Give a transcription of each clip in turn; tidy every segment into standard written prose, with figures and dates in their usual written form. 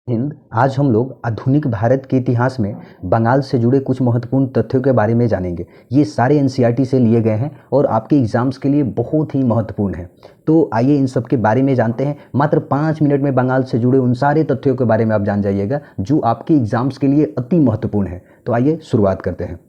हिंद। आज हम लोग आधुनिक भारत के इतिहास में बंगाल से जुड़े कुछ महत्वपूर्ण तथ्यों के बारे में जानेंगे। ये सारे एनसीईआरटी से लिए गए हैं और आपके एग्जाम्स के लिए बहुत ही महत्वपूर्ण हैं। तो आइए इन सब के बारे में जानते हैं। मात्र 5 मिनट में बंगाल से जुड़े उन सारे तथ्यों के बारे में आप जान जाइएगा जो आपके एग्जाम्स के लिए अति महत्वपूर्ण है। तो आइए शुरुआत करते हैं।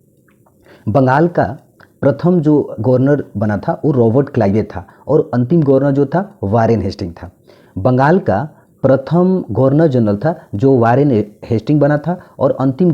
बंगाल का प्रथम जो गवर्नर बना था वो रॉबर्ट क्लाइवे था और अंतिम गवर्नर जो था वारेन हेस्टिंग था। बंगाल का प्रथम गवर्नर जनरल था जो वारेन हेस्टिंग बना था और अंतिम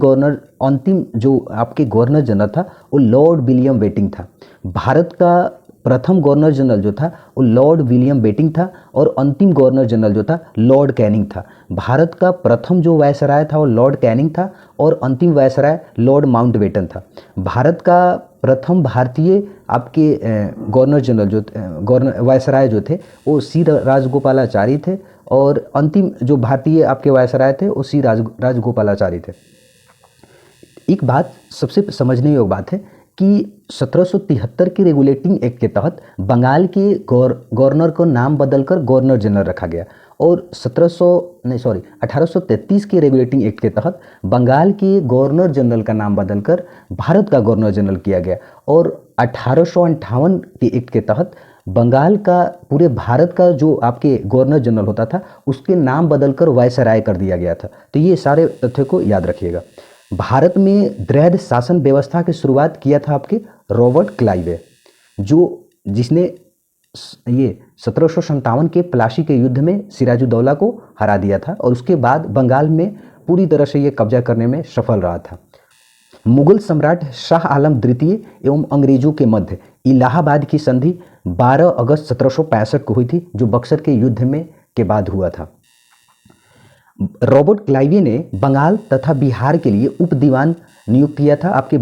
जो आपके गवर्नर जनरल था वो लॉर्ड विलियम बेटिंग था। भारत का प्रथम गवर्नर जनरल जो था वो लॉर्ड विलियम बेटिंग था और अंतिम गवर्नर जनरल जो था लॉर्ड कैनिंग था। भारत का प्रथम जो वायसराय था वो लॉर्ड कैनिंग था और अंतिम वायसराय लॉर्ड माउंटबेटन था। भारत का प्रथम भारतीय आपके गवर्नर जनरल जो गवर्नर वायसराय जो थे वो सी राजगोपालाचारी थे और अंतिम जो भारतीय आपके वायसराय थे वो सी राजगोपालाचारी थे। एक बात सबसे समझने योग्य बात है कि 1773 के रेगुलेटिंग एक्ट के तहत बंगाल के गवर्नर को नाम बदलकर गवर्नर जनरल रखा गया और 1833 के रेगुलेटिंग एक्ट के तहत बंगाल के गवर्नर जनरल का नाम बदलकर भारत का गवर्नर जनरल किया गया और 1858 के एक्ट के तहत बंगाल का पूरे भारत का जो आपके गवर्नर जनरल होता था उसके नाम बदलकर वायसराय कर दिया गया था। तो ये सारे तथ्यों को याद रखिएगा। भारत में द्वैध शासन व्यवस्था की शुरुआत किया था आपके रॉबर्ट क्लाइवे जिसने ये 1757 के प्लासी के युद्ध में सिराजुद्दौला को हरा दिया था और उसके बाद बंगाल में पूरी तरह से ये कब्जा करने में सफल रहा था। मुगल सम्राट शाह आलम द्वितीय एवं अंग्रेजों के मध्य इलाहाबाद की संधि 12 अगस्त 1765 को हुई थी जो बक्सर के युद्ध में के बाद हुआ था। रॉबर्ट क्लाइवे ने बंगाल तथा बिहार के लिए उप दीवान नियुक्त किया था। आपके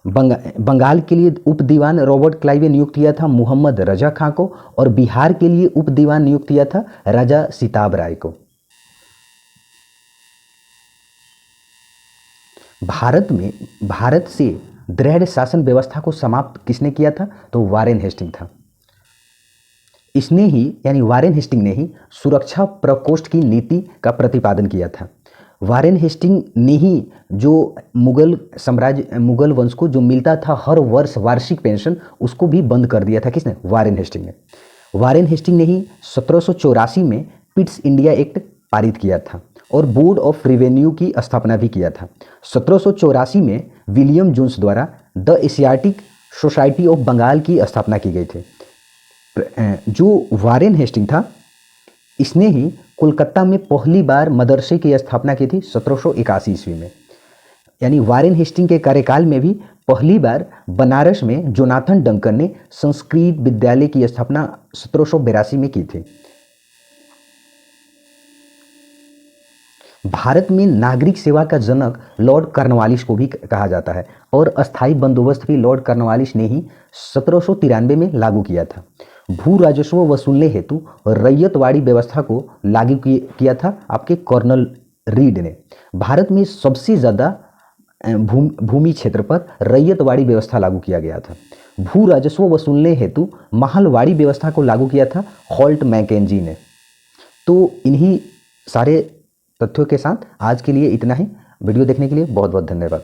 बंगाल के लिए उप दीवान रॉबर्ट क्लाइवे नियुक्त किया था मोहम्मद रजा खां को और बिहार के लिए उप दीवान नियुक्त किया था राजा सिताब राय को। भारत से द्वैध शासन व्यवस्था को समाप्त किसने किया था? तो वारेन हेस्टिंग था। इसने ही यानी वारेन हेस्टिंग ने ही सुरक्षा प्रकोष्ठ की नीति का प्रतिपादन किया था। वारेन हेस्टिंग ने ही जो मुगल वंश को जो मिलता था हर वर्ष वार्षिक पेंशन उसको भी बंद कर दिया था। किसने? वारेन हेस्टिंग ने। वारेन हेस्टिंग ने ही 1784 में पिट्स इंडिया एक्ट पारित किया था और बोर्ड ऑफ रेवेन्यू की स्थापना भी किया था। 1784 में विलियम जोन्स द्वारा the Asiatic Society of Bengal की स्थापना की गई थी। जो वारेन हेस्टिंग था इसने ही कोलकाता में पहली बार मदरसे की स्थापना की थी 1781 ईस्वी में। यानी वारेन हेस्टिंग के कार्यकाल में भी पहली बार बनारस में जोनाथन डंकन ने संस्कृत विद्यालय की स्थापना 1782 में की थी। भारत में नागरिक सेवा का जनक लॉर्ड कॉर्नवालिस को भी कहा जाता है और अस्थायी बंदोबस्त भी लॉर्ड कॉर्नवालिस ने ही 1793 में लागू किया था। भू राजस्व वसूलने हेतु रैयतवाड़ी व्यवस्था को लागू किया था आपके कर्नल रीड ने। भारत में सबसे ज़्यादा भूमि क्षेत्र पर रैयतवाड़ी व्यवस्था लागू किया गया था। भू राजस्व वसूलने हेतु महलवाड़ी व्यवस्था को लागू किया था हॉल्ट मैकेंजी ने। तो इन्हीं सारे तथ्यों के साथ आज के लिए इतना ही। वीडियो देखने के लिए बहुत बहुत धन्यवाद।